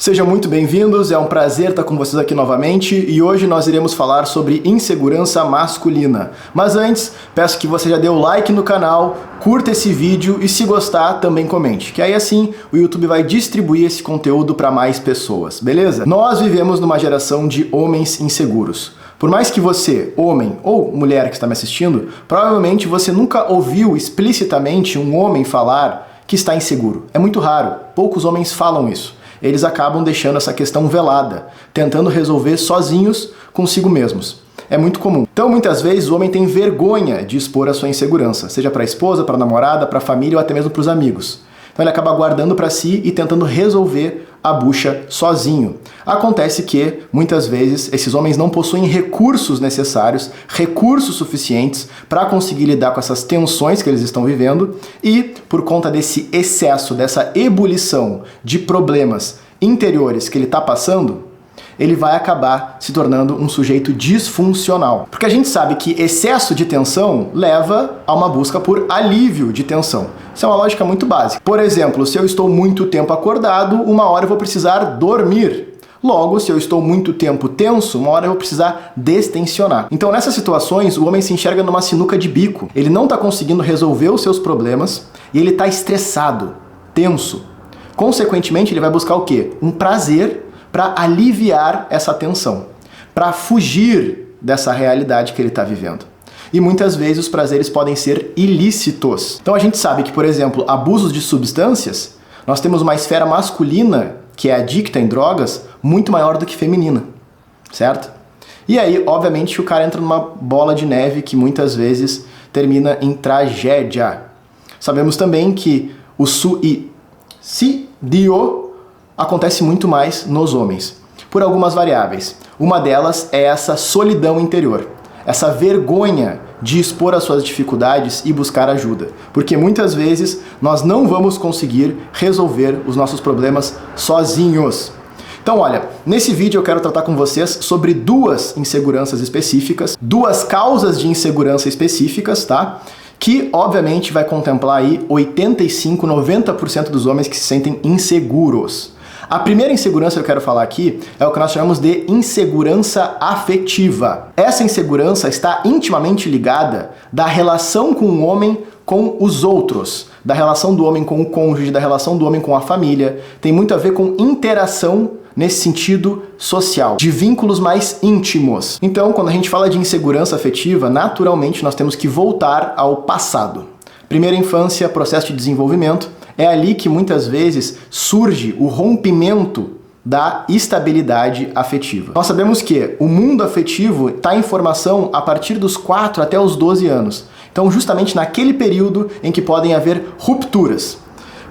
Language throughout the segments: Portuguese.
Sejam muito bem-vindos, é um prazer estar com vocês aqui novamente e hoje nós iremos falar sobre insegurança masculina. Mas antes, peço que você já dê o like no canal, curta esse vídeo e se gostar, também comente, que aí assim o YouTube vai distribuir esse conteúdo para mais pessoas, beleza? Nós vivemos numa geração de homens inseguros. Por mais que você, homem ou mulher que está me assistindo, provavelmente você nunca ouviu explicitamente um homem falar que está inseguro. É muito raro, poucos homens falam isso. Eles acabam deixando essa questão velada, tentando resolver sozinhos consigo mesmos. É muito comum. Então, muitas vezes, o homem tem vergonha de expor a sua insegurança, seja para a esposa, para a namorada, para a família ou até mesmo para os amigos. Então, ele acaba guardando para si e tentando resolver a bucha sozinho. Acontece que, muitas vezes, esses homens não possuem recursos necessários, recursos suficientes para conseguir lidar com essas tensões que eles estão vivendo e, por conta desse excesso, dessa ebulição de problemas interiores que ele está passando, ele vai acabar se tornando um sujeito disfuncional. Porque a gente sabe que excesso de tensão leva a uma busca por alívio de tensão. Isso é uma lógica muito básica. Por exemplo, se eu estou muito tempo acordado, uma hora eu vou precisar dormir. Logo, se eu estou muito tempo tenso, uma hora eu vou precisar destensionar. Então, nessas situações, o homem se enxerga numa sinuca de bico. Ele não está conseguindo resolver os seus problemas e ele está estressado, tenso. Consequentemente, ele vai buscar o quê? Um prazer para aliviar essa tensão, para fugir dessa realidade que ele está vivendo. E muitas vezes os prazeres podem ser ilícitos. Então a gente sabe que, por exemplo, abusos de substâncias, nós temos uma esfera masculina que é adicta em drogas muito maior do que feminina, certo? E aí, obviamente, o cara entra numa bola de neve que muitas vezes termina em tragédia. Sabemos também que o suicídio acontece muito mais nos homens, por algumas variáveis. Uma delas é essa solidão interior, essa vergonha de expor as suas dificuldades e buscar ajuda, porque muitas vezes nós não vamos conseguir resolver os nossos problemas sozinhos. Então olha, nesse vídeo eu quero tratar com vocês sobre duas inseguranças específicas, duas causas de insegurança específicas, tá? Que obviamente vai contemplar aí 85, 90% dos homens que se sentem inseguros. A primeira insegurança que eu quero falar aqui é o que nós chamamos de insegurança afetiva. Essa insegurança está intimamente ligada da relação com o homem com os outros, da relação do homem com o cônjuge, da relação do homem com a família. Tem muito a ver com interação nesse sentido social, de vínculos mais íntimos. Então, quando a gente fala de insegurança afetiva, naturalmente nós temos que voltar ao passado. Primeira infância, processo de desenvolvimento. É ali que muitas vezes surge o rompimento da estabilidade afetiva. Nós sabemos que o mundo afetivo está em formação a partir dos 4 até os 12 anos. Então, justamente naquele período em que podem haver rupturas.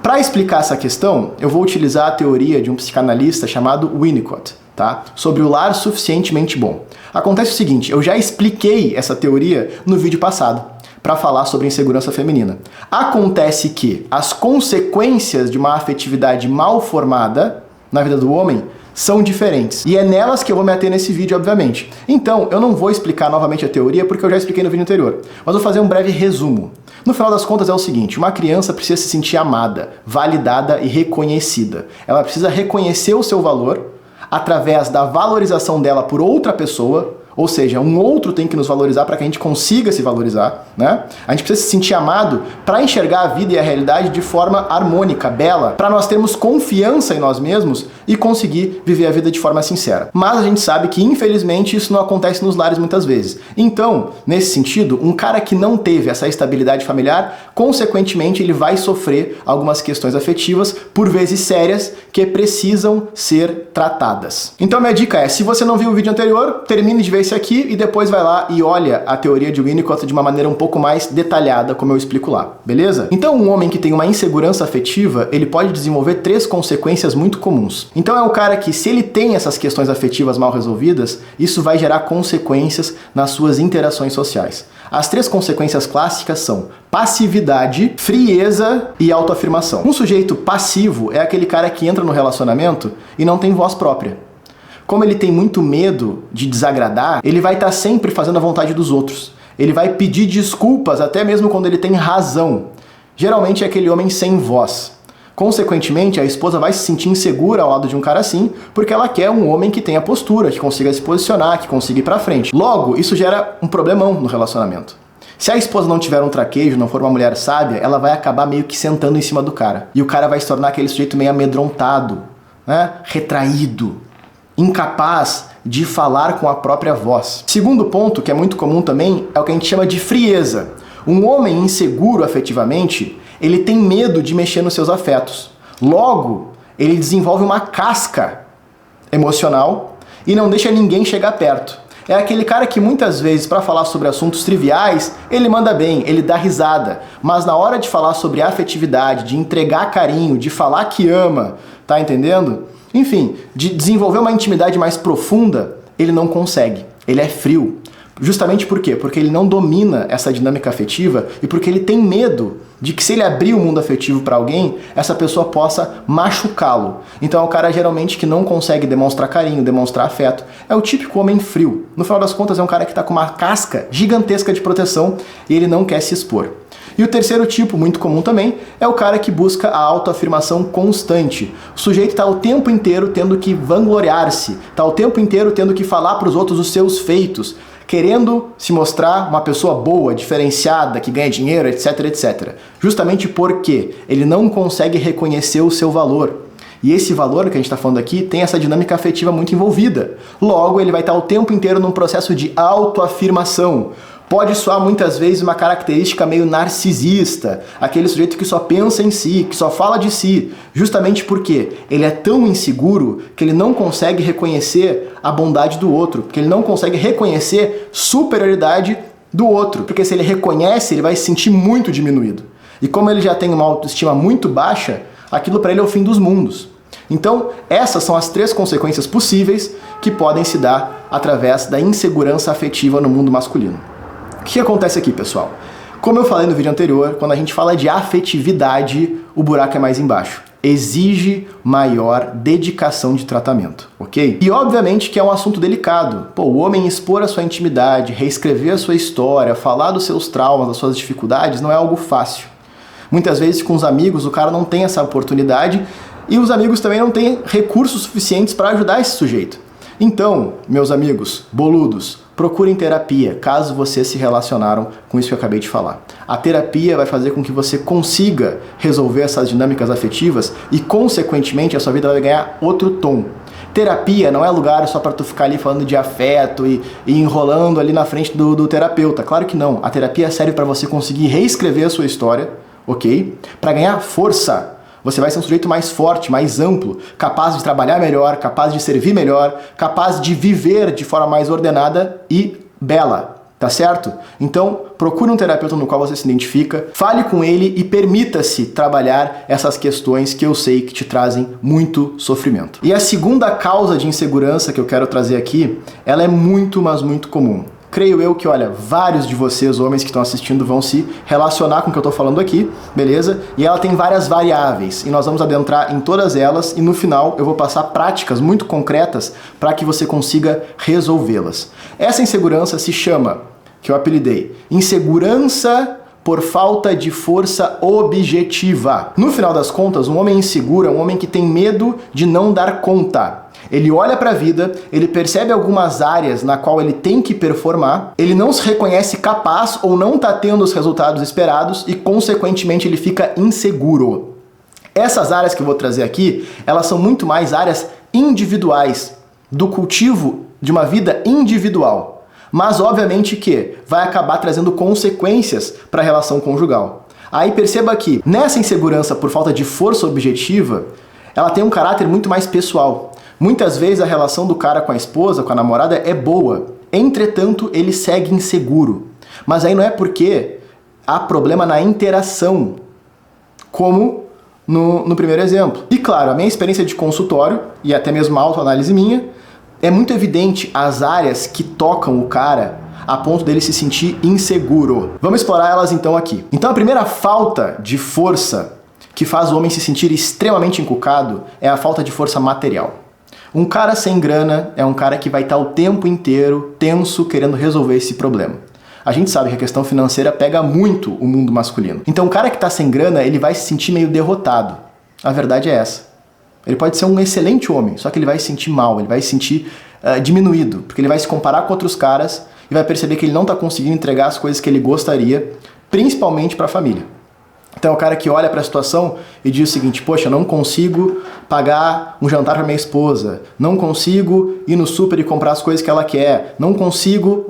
Para explicar essa questão, eu vou utilizar a teoria de um psicanalista chamado Winnicott, tá? Sobre o lar suficientemente bom. Acontece o seguinte, eu já expliquei essa teoria no vídeo passado, para falar sobre insegurança feminina. Acontece que as consequências de uma afetividade mal formada na vida do homem são diferentes. E é nelas que eu vou me ater nesse vídeo, obviamente. Então, eu não vou explicar novamente a teoria, porque eu já expliquei no vídeo anterior. Mas vou fazer um breve resumo. No final das contas é o seguinte, uma criança precisa se sentir amada, validada e reconhecida. Ela precisa reconhecer o seu valor através da valorização dela por outra pessoa. Ou seja, um outro tem que nos valorizar para que a gente consiga se valorizar, né? A gente precisa se sentir amado para enxergar a vida e a realidade de forma harmônica, bela, para nós termos confiança em nós mesmos e conseguir viver a vida de forma sincera. Mas a gente sabe que, infelizmente, isso não acontece nos lares muitas vezes. Então, nesse sentido, um cara que não teve essa estabilidade familiar, consequentemente, ele vai sofrer algumas questões afetivas, por vezes sérias, que precisam ser tratadas. Então, minha dica é, se você não viu o vídeo anterior, termine de ver esse aqui e depois vai lá e olha a teoria de Winnicott de uma maneira um pouco mais detalhada, como eu explico lá, beleza? Então, um homem que tem uma insegurança afetiva, ele pode desenvolver 3 consequências muito comuns. Então, é um cara que, se ele tem essas questões afetivas mal resolvidas, isso vai gerar consequências nas suas interações sociais. As 3 consequências clássicas são passividade, frieza e autoafirmação. Um sujeito passivo é aquele cara que entra no relacionamento e não tem voz própria. Como ele tem muito medo de desagradar, ele vai estar sempre fazendo a vontade dos outros. Ele vai pedir desculpas até mesmo quando ele tem razão. Geralmente é aquele homem sem voz. Consequentemente, a esposa vai se sentir insegura ao lado de um cara assim, porque ela quer um homem que tenha postura, que consiga se posicionar, que consiga ir pra frente. Logo, isso gera um problemão no relacionamento. Se a esposa não tiver um traquejo, não for uma mulher sábia, ela vai acabar meio que sentando em cima do cara. E o cara vai se tornar aquele sujeito meio amedrontado, né? Retraído, incapaz de falar com a própria voz. Segundo ponto, que é muito comum também, é o que a gente chama de frieza. Um homem inseguro afetivamente, ele tem medo de mexer nos seus afetos. Logo, ele desenvolve uma casca emocional e não deixa ninguém chegar perto. É aquele cara que muitas vezes, para falar sobre assuntos triviais, ele manda bem, ele dá risada. Mas na hora de falar sobre afetividade, de entregar carinho, de falar que ama, tá entendendo? Enfim, de desenvolver uma intimidade mais profunda, ele não consegue. Ele é frio. Justamente por quê? Porque ele não domina essa dinâmica afetiva e porque ele tem medo de que se ele abrir o mundo afetivo para alguém, essa pessoa possa machucá-lo. Então é o cara geralmente que não consegue demonstrar carinho, demonstrar afeto. É o típico homem frio. No final das contas é um cara que está com uma casca gigantesca de proteção e ele não quer se expor. E o terceiro tipo, muito comum também, é o cara que busca a autoafirmação constante. O sujeito está o tempo inteiro tendo que vangloriar-se, está o tempo inteiro tendo que falar para os outros os seus feitos, querendo se mostrar uma pessoa boa, diferenciada, que ganha dinheiro, etc, etc. Justamente porque ele não consegue reconhecer o seu valor. E esse valor que a gente está falando aqui tem essa dinâmica afetiva muito envolvida. Logo, ele vai estar o tempo inteiro num processo de autoafirmação. Pode soar muitas vezes uma característica meio narcisista, aquele sujeito que só pensa em si, que só fala de si, justamente porque ele é tão inseguro que ele não consegue reconhecer a bondade do outro, porque ele não consegue reconhecer superioridade do outro, porque se ele reconhece, ele vai se sentir muito diminuído. E como ele já tem uma autoestima muito baixa, aquilo para ele é o fim dos mundos. Então, essas são as 3 consequências possíveis que podem se dar através da insegurança afetiva no mundo masculino. O que acontece aqui, pessoal? Como eu falei no vídeo anterior, quando a gente fala de afetividade, o buraco é mais embaixo. Exige maior dedicação de tratamento, ok? E obviamente que é um assunto delicado. Pô, o homem expor a sua intimidade, reescrever a sua história, falar dos seus traumas, das suas dificuldades, não é algo fácil. Muitas vezes com os amigos o cara não tem essa oportunidade e os amigos também não têm recursos suficientes para ajudar esse sujeito. Então, meus amigos boludos, procurem terapia, caso vocês se relacionaram com isso que eu acabei de falar. A terapia vai fazer com que você consiga resolver essas dinâmicas afetivas e, consequentemente, a sua vida vai ganhar outro tom. Terapia não é lugar só para tu ficar ali falando de afeto e enrolando ali na frente do terapeuta. Claro que não. A terapia serve para você conseguir reescrever a sua história, ok? Para ganhar força. Você vai ser um sujeito mais forte, mais amplo, capaz de trabalhar melhor, capaz de servir melhor, capaz de viver de forma mais ordenada e bela, tá certo? Então, procure um terapeuta no qual você se identifica, fale com ele e permita-se trabalhar essas questões que eu sei que te trazem muito sofrimento. E a segunda causa de insegurança que eu quero trazer aqui, ela é muito, mas muito comum. Creio eu que, olha, vários de vocês, homens que estão assistindo, vão se relacionar com o que eu estou falando aqui, beleza? E ela tem várias variáveis, e nós vamos adentrar em todas elas, e no final eu vou passar práticas muito concretas para que você consiga resolvê-las. Essa insegurança se chama, que eu apelidei, insegurança por falta de força objetiva. No final das contas, um homem inseguro é um homem que tem medo de não dar conta. Ele olha para a vida, ele percebe algumas áreas na qual ele tem que performar, ele não se reconhece capaz ou não está tendo os resultados esperados e, consequentemente, ele fica inseguro. Essas áreas que eu vou trazer aqui, elas são muito mais áreas individuais, do cultivo de uma vida individual. Mas, obviamente, que vai acabar trazendo consequências para a relação conjugal. Aí perceba que, nessa insegurança por falta de força objetiva, ela tem um caráter muito mais pessoal. Muitas vezes a relação do cara com a esposa, com a namorada, é boa. Entretanto, ele segue inseguro. Mas aí não é porque há problema na interação, como no primeiro exemplo. E claro, a minha experiência de consultório, e até mesmo a autoanálise minha, é muito evidente as áreas que tocam o cara a ponto dele se sentir inseguro. Vamos explorar elas então aqui. Então a primeira falta de força que faz o homem se sentir extremamente encucado é a falta de força material. Um cara sem grana é um cara que vai estar o tempo inteiro tenso querendo resolver esse problema. A gente sabe que a questão financeira pega muito o mundo masculino. Então o cara que está sem grana, ele vai se sentir meio derrotado. A verdade é essa. Ele pode ser um excelente homem, só que ele vai se sentir mal, ele vai se sentir diminuído, porque ele vai se comparar com outros caras e vai perceber que ele não está conseguindo entregar as coisas que ele gostaria, principalmente para a família. Então é o cara que olha para a situação e diz o seguinte: poxa, eu não consigo pagar um jantar para minha esposa, não consigo ir no super e comprar as coisas que ela quer, não consigo,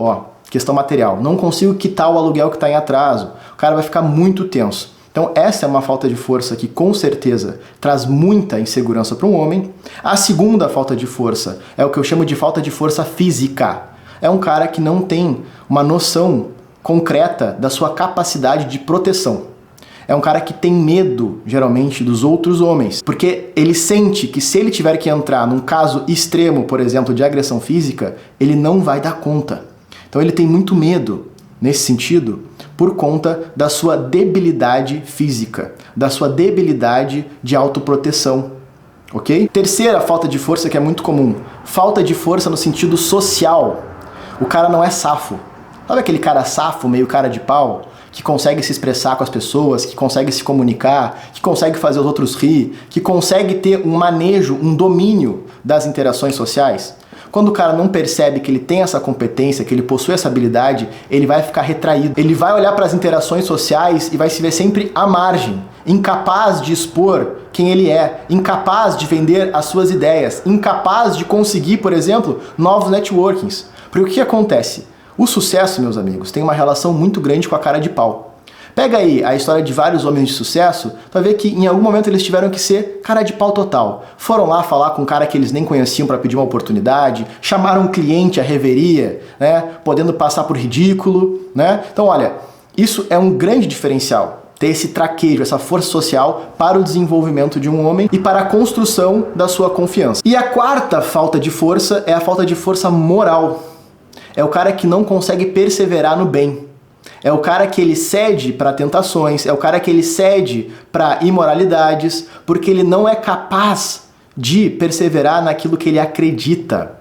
questão material, não consigo quitar o aluguel que está em atraso. O cara vai ficar muito tenso. Então essa é uma falta de força que com certeza traz muita insegurança para um homem. A segunda falta de força é o que eu chamo de falta de força física. É um cara que não tem uma noção concreta da sua capacidade de proteção. É um cara que tem medo, geralmente, dos outros homens, porque ele sente que se ele tiver que entrar num caso extremo, por exemplo, de agressão física, ele não vai dar conta. Então ele tem muito medo, nesse sentido, por conta da sua debilidade física, da sua debilidade de autoproteção, ok? Terceira falta de força que é muito comum, falta de força no sentido social. O cara não é safo. Sabe aquele cara safo, meio cara de pau, que consegue se expressar com as pessoas, que consegue se comunicar, que consegue fazer os outros rir, que consegue ter um manejo, um domínio das interações sociais? Quando o cara não percebe que ele tem essa competência, que ele possui essa habilidade, ele vai ficar retraído. Ele vai olhar para as interações sociais e vai se ver sempre à margem, incapaz de expor quem ele é, incapaz de vender as suas ideias, incapaz de conseguir, por exemplo, novos networkings. Porque o que acontece? O sucesso, meus amigos, tem uma relação muito grande com a cara de pau. Pega aí a história de vários homens de sucesso, tu vai ver que em algum momento eles tiveram que ser cara de pau total. Foram lá falar com um cara que eles nem conheciam para pedir uma oportunidade, chamaram um cliente à reveria, né, podendo passar por ridículo, né? Então, olha, isso é um grande diferencial, ter esse traquejo, essa força social para o desenvolvimento de um homem e para a construção da sua confiança. E a quarta falta de força é a falta de força moral. É o cara que não consegue perseverar no bem. É o cara que ele cede para tentações, é o cara que ele cede para imoralidades, porque ele não é capaz de perseverar naquilo que ele acredita.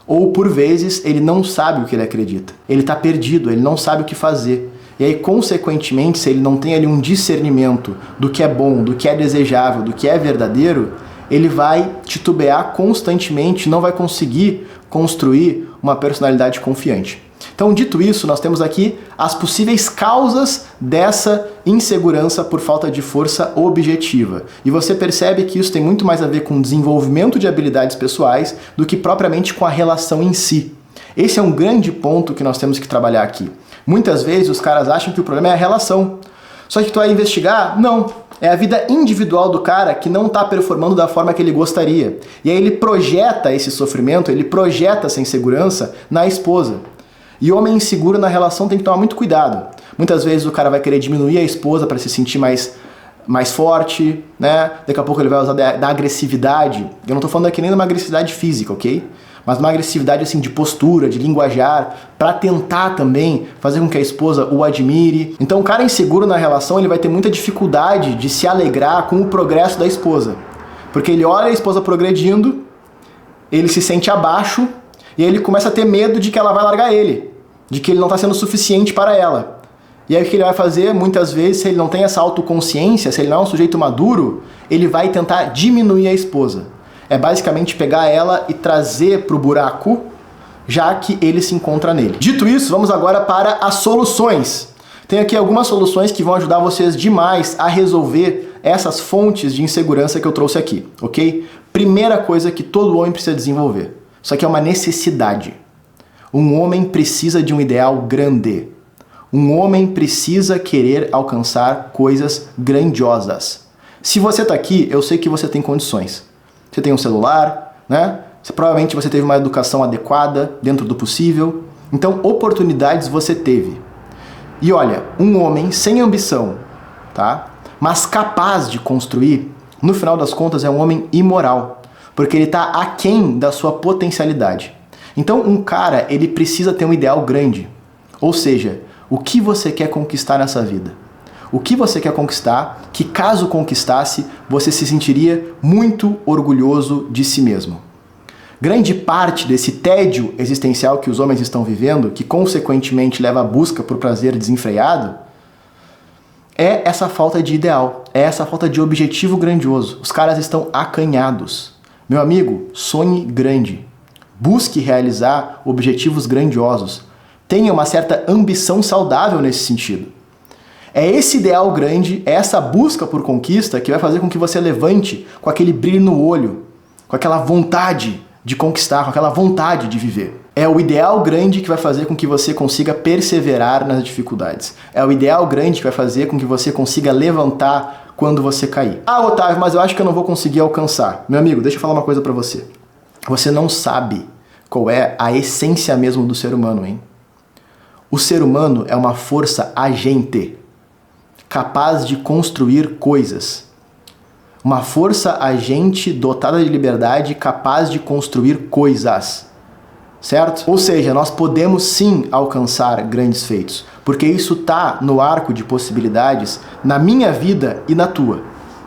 Ou, por vezes, ele não sabe o que ele acredita. Ele está perdido, ele não sabe o que fazer. E aí, consequentemente, se ele não tem ali um discernimento do que é bom, do que é desejável, do que é verdadeiro, ele vai titubear constantemente, não vai conseguir construir uma personalidade confiante. Então, dito isso, nós temos aqui as possíveis causas dessa insegurança por falta de força objetiva. E você percebe que isso tem muito mais a ver com o desenvolvimento de habilidades pessoais do que propriamente com a relação em si. Esse é um grande ponto que nós temos que trabalhar aqui. Muitas vezes os caras acham que o problema é a relação. Só que tu vai investigar? Não. É a vida individual do cara que não está performando da forma que ele gostaria. E aí ele projeta esse sofrimento, ele projeta essa insegurança na esposa. E homem inseguro na relação tem que tomar muito cuidado. Muitas vezes o cara vai querer diminuir a esposa para se sentir mais forte, né? Daqui a pouco ele vai usar da agressividade. Eu não estou falando aqui nem de uma agressividade física, ok? Mas uma agressividade assim de postura, de linguajar, para tentar também fazer com que a esposa o admire. Então o cara inseguro na relação, ele vai ter muita dificuldade de se alegrar com o progresso da esposa. Porque ele olha a esposa progredindo, ele se sente abaixo, e aí ele começa a ter medo de que ela vai largar ele, de que ele não está sendo suficiente para ela. E aí o que ele vai fazer, muitas vezes, se ele não tem essa autoconsciência, se ele não é um sujeito maduro, ele vai tentar diminuir a esposa. É basicamente pegar ela e trazer para o buraco, já que ele se encontra nele. Dito isso, vamos agora para as soluções. Tem aqui algumas soluções que vão ajudar vocês demais a resolver essas fontes de insegurança que eu trouxe aqui, ok? Primeira coisa que todo homem precisa desenvolver. Isso aqui é uma necessidade. Um homem precisa de um ideal grande. Um homem precisa querer alcançar coisas grandiosas. Se você está aqui, eu sei que você tem condições. Você tem um celular, né? Provavelmente você teve uma educação adequada, dentro do possível. Então, oportunidades você teve. E olha, um homem sem ambição, tá? Mas capaz de construir, no final das contas, é um homem imoral. Porque ele está aquém da sua potencialidade. Então, um cara, ele precisa ter um ideal grande. Ou seja, o que você quer conquistar nessa vida? O que você quer conquistar que, caso conquistasse, você se sentiria muito orgulhoso de si mesmo. Grande parte desse tédio existencial que os homens estão vivendo, que consequentemente leva à busca por prazer desenfreado, É essa falta de ideal, é essa falta de objetivo grandioso. Os caras estão acanhados. Meu amigo, sonhe grande. Busque realizar objetivos grandiosos. Tenha uma certa ambição saudável nesse sentido. É esse ideal grande, é essa busca por conquista que vai fazer com que você levante com aquele brilho no olho, com aquela vontade de conquistar, com aquela vontade de viver. É o ideal grande que vai fazer com que você consiga perseverar nas dificuldades. É o ideal grande que vai fazer com que você consiga levantar quando você cair. Ah, Otávio, mas eu acho que eu não vou conseguir alcançar. Meu amigo, deixa eu falar uma coisa pra você. Você não sabe qual é a essência mesmo do ser humano, hein? O ser humano é uma força agente, capaz de construir coisas. Uma força agente dotada de liberdade, capaz de construir coisas. Certo? Ou seja, nós podemos sim alcançar grandes feitos, porque isso está no arco de possibilidades na minha vida e na tua,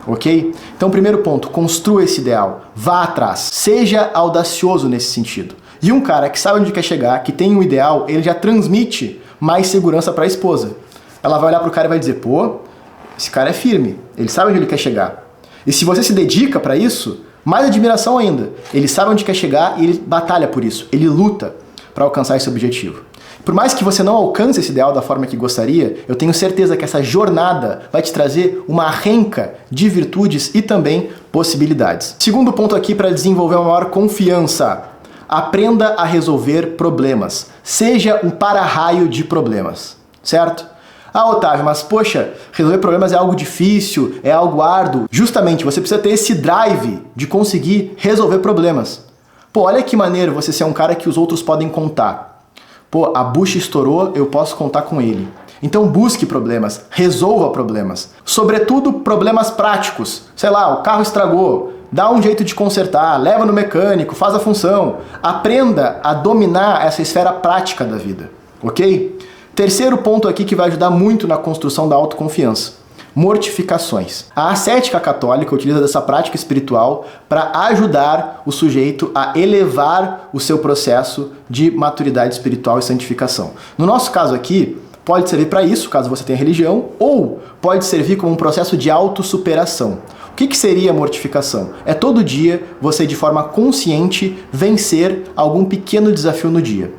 ok? Então, primeiro ponto, construa esse ideal, vá atrás, seja audacioso nesse sentido. E um cara que sabe onde quer chegar, que tem um ideal, ele já transmite mais segurança para a esposa. Ela vai olhar para o cara e vai dizer, pô, esse cara é firme, ele sabe onde ele quer chegar. E se você se dedica para isso, mais admiração ainda. Ele sabe onde quer chegar e ele batalha por isso. Ele luta para alcançar esse objetivo. Por mais que você não alcance esse ideal da forma que gostaria, eu tenho certeza que essa jornada vai te trazer uma renca de virtudes e também possibilidades. Segundo ponto aqui para desenvolver uma maior confiança. Aprenda a resolver problemas. Seja um para-raio de problemas. Certo? Ah, Otávio, mas poxa, resolver problemas é algo difícil, é algo árduo. Justamente, você precisa ter esse drive de conseguir resolver problemas. Pô, olha que maneiro você ser um cara que os outros podem contar. Pô, a bucha estourou, eu posso contar com ele. Então busque problemas, resolva problemas. Sobretudo problemas práticos. Sei lá, o carro estragou, dá um jeito de consertar, leva no mecânico, faz a função. Aprenda a dominar essa esfera prática da vida, ok? Terceiro ponto aqui que vai ajudar muito na construção da autoconfiança. Mortificações. A ascética católica utiliza dessa prática espiritual para ajudar o sujeito a elevar o seu processo de maturidade espiritual e santificação. No nosso caso aqui, pode servir para isso, caso você tenha religião, ou pode servir como um processo de autossuperação. O que seria a mortificação? É todo dia você, de forma consciente, vencer algum pequeno desafio no dia.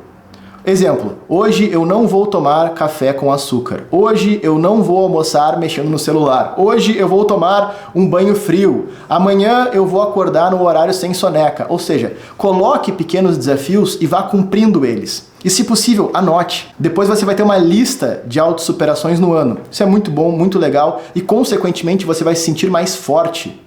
Exemplo, hoje eu não vou tomar café com açúcar. Hoje eu não vou almoçar mexendo no celular. Hoje eu vou tomar um banho frio. Amanhã eu vou acordar no horário sem soneca. Ou seja, coloque pequenos desafios e vá cumprindo eles. E se possível, anote. Depois você vai ter uma lista de autossuperações no ano. Isso é muito bom, muito legal e consequentemente você vai se sentir mais forte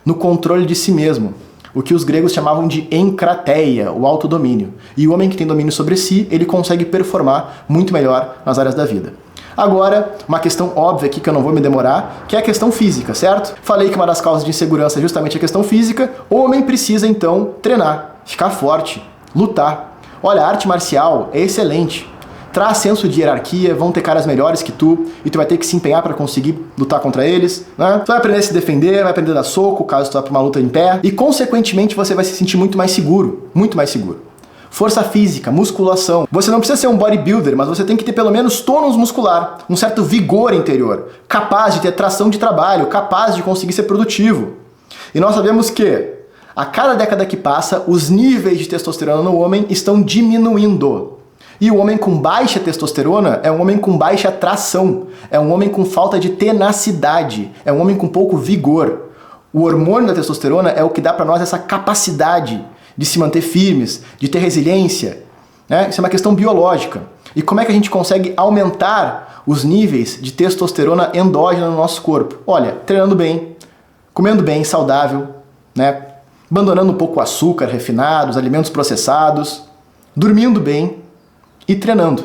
no controle de si mesmo. O que os gregos chamavam de encrateia, o autodomínio. E o homem que tem domínio sobre si, ele consegue performar muito melhor nas áreas da vida. Agora, uma questão óbvia aqui que eu não vou me demorar, que é a questão física, certo? Falei que uma das causas de insegurança é justamente a questão física. O homem precisa, então, treinar, ficar forte, lutar. Olha, a arte marcial é excelente. Traz senso de hierarquia, vão ter caras melhores que tu, e tu vai ter que se empenhar para conseguir lutar contra eles, né? Tu vai aprender a se defender, vai aprender a dar soco, caso tu vá pra uma luta em pé, e consequentemente você vai se sentir muito mais seguro, muito mais seguro. Força física, musculação. Você não precisa ser um bodybuilder, mas você tem que ter pelo menos tônus muscular, um certo vigor interior, capaz de ter tração de trabalho, capaz de conseguir ser produtivo. E nós sabemos que, a cada década que passa, os níveis de testosterona no homem estão diminuindo. E o homem com baixa testosterona é um homem com baixa tração, é um homem com falta de tenacidade, é um homem com pouco vigor. O hormônio da testosterona é o que dá para nós essa capacidade de se manter firmes, de ter resiliência, né? Isso é uma questão biológica. E como é que a gente consegue aumentar os níveis de testosterona endógena no nosso corpo? Olha, treinando bem, comendo bem, saudável, né? Abandonando um pouco o açúcar refinado, os alimentos processados, dormindo bem e treinando.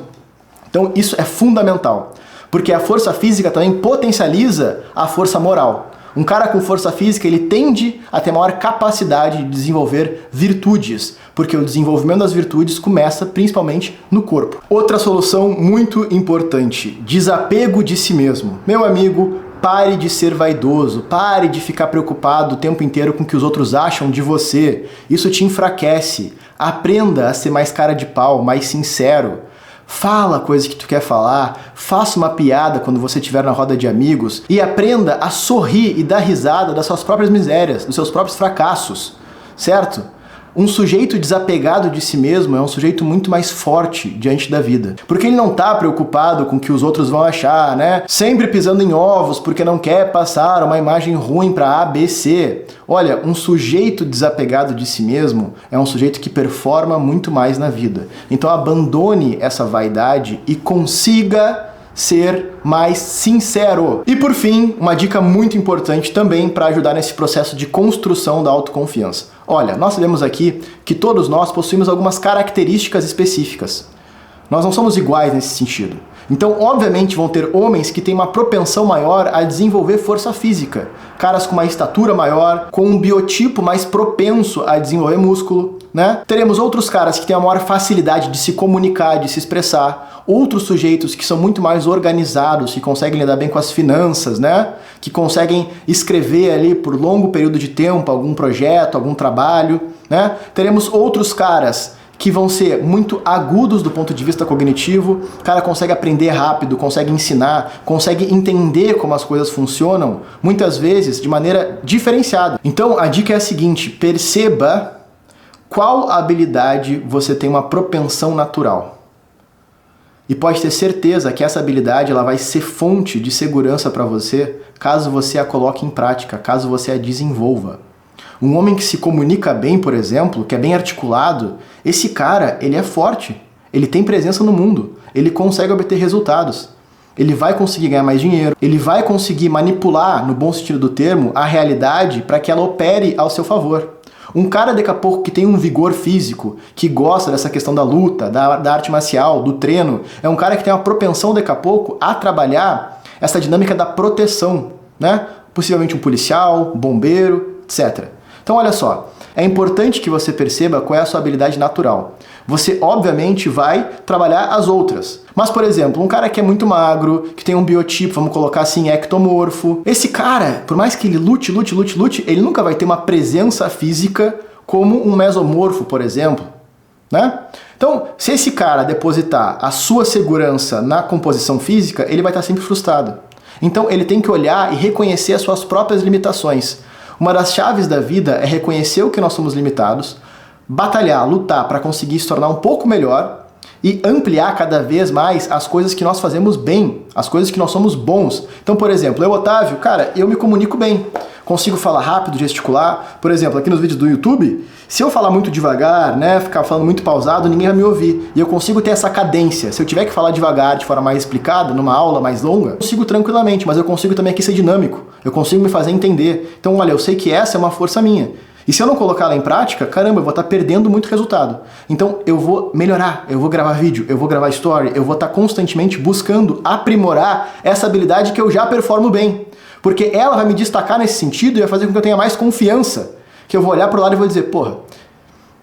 Então isso é fundamental, porque a força física também potencializa a força moral. Um cara com força física, ele tende a ter maior capacidade de desenvolver virtudes, porque o desenvolvimento das virtudes começa principalmente no corpo. Outra solução muito importante, desapego de si mesmo. Meu amigo, pare de ser vaidoso, pare de ficar preocupado o tempo inteiro com o que os outros acham de você. Isso te enfraquece. Aprenda a ser mais cara de pau, mais sincero. Fala a coisa que tu quer falar, faça uma piada quando você estiver na roda de amigos e aprenda a sorrir e dar risada das suas próprias misérias, dos seus próprios fracassos, certo? Um sujeito desapegado de si mesmo é um sujeito muito mais forte diante da vida. Porque ele não está preocupado com o que os outros vão achar, né? Sempre pisando em ovos porque não quer passar uma imagem ruim para A, B, C. Olha, um sujeito desapegado de si mesmo é um sujeito que performa muito mais na vida. Então abandone essa vaidade e consiga ser mais sincero. E por fim, uma dica muito importante também para ajudar nesse processo de construção da autoconfiança. Olha, nós sabemos aqui que todos nós possuímos algumas características específicas. Nós não somos iguais nesse sentido. Então, obviamente, vão ter homens que têm uma propensão maior a desenvolver força física, caras com uma estatura maior, com um biotipo mais propenso a desenvolver músculo, né? Teremos outros caras que têm a maior facilidade de se comunicar, de se expressar, outros sujeitos que são muito mais organizados, que conseguem lidar bem com as finanças, né? Que conseguem escrever ali por longo período de tempo algum projeto, algum trabalho, né? Teremos outros caras que vão ser muito agudos do ponto de vista cognitivo, o cara consegue aprender rápido, consegue ensinar, consegue entender como as coisas funcionam, muitas vezes de maneira diferenciada. Então a dica é a seguinte, perceba qual habilidade você tem uma propensão natural. E pode ter certeza que essa habilidade ela vai ser fonte de segurança para você caso você a coloque em prática, caso você a desenvolva. Um homem que se comunica bem, por exemplo, que é bem articulado, esse cara, ele é forte, ele tem presença no mundo, ele consegue obter resultados, ele vai conseguir ganhar mais dinheiro, ele vai conseguir manipular, no bom sentido do termo, a realidade para que ela opere ao seu favor. Um cara, daqui a pouco, que tem um vigor físico, que gosta dessa questão da luta, da arte marcial, do treino, é um cara que tem uma propensão, daqui a pouco, a trabalhar essa dinâmica da proteção, né? Possivelmente um policial, um bombeiro, etc. Então olha só, é importante que você perceba qual é a sua habilidade natural. Você obviamente vai trabalhar as outras. Mas, por exemplo, um cara que é muito magro, que tem um biotipo, vamos colocar assim, ectomorfo, esse cara, por mais que ele lute, ele nunca vai ter uma presença física como um mesomorfo, por exemplo, né? Então, se esse cara depositar a sua segurança na composição física, ele vai estar sempre frustrado. Então ele tem que olhar e reconhecer as suas próprias limitações. Uma das chaves da vida é reconhecer o que nós somos limitados, batalhar, lutar para conseguir se tornar um pouco melhor e ampliar cada vez mais as coisas que nós fazemos bem, as coisas que nós somos bons. Então, por exemplo, eu, Otávio, cara, eu me comunico bem, consigo falar rápido, gesticular. Por exemplo, aqui nos vídeos do YouTube, se eu falar muito devagar, né, ficar falando muito pausado, ninguém vai me ouvir. E eu consigo ter essa cadência. Se eu tiver que falar devagar, de forma mais explicada, numa aula mais longa, eu consigo tranquilamente, mas eu consigo também aqui ser dinâmico. Eu consigo me fazer entender. Então, olha, eu sei que essa é uma força minha. E se eu não colocar ela em prática, caramba, eu vou estar perdendo muito resultado. Então eu vou melhorar, eu vou gravar vídeo, eu vou gravar story, eu vou estar constantemente buscando aprimorar essa habilidade que eu já performo bem. Porque ela vai me destacar nesse sentido e vai fazer com que eu tenha mais confiança. Que eu vou olhar para o lado e vou dizer, porra,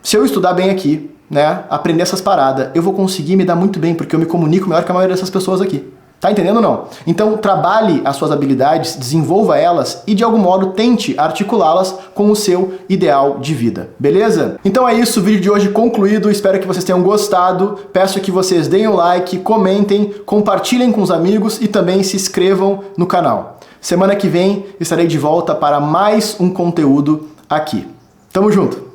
se eu estudar bem aqui, né, aprender essas paradas, eu vou conseguir me dar muito bem, porque eu me comunico melhor que a maioria dessas pessoas aqui. Tá entendendo ou não? Então trabalhe as suas habilidades, desenvolva elas e de algum modo tente articulá-las com o seu ideal de vida, beleza? Então é isso, o vídeo de hoje concluído, espero que vocês tenham gostado, peço que vocês deem o like, comentem, compartilhem com os amigos e também se inscrevam no canal. Semana que vem estarei de volta para mais um conteúdo aqui. Tamo junto!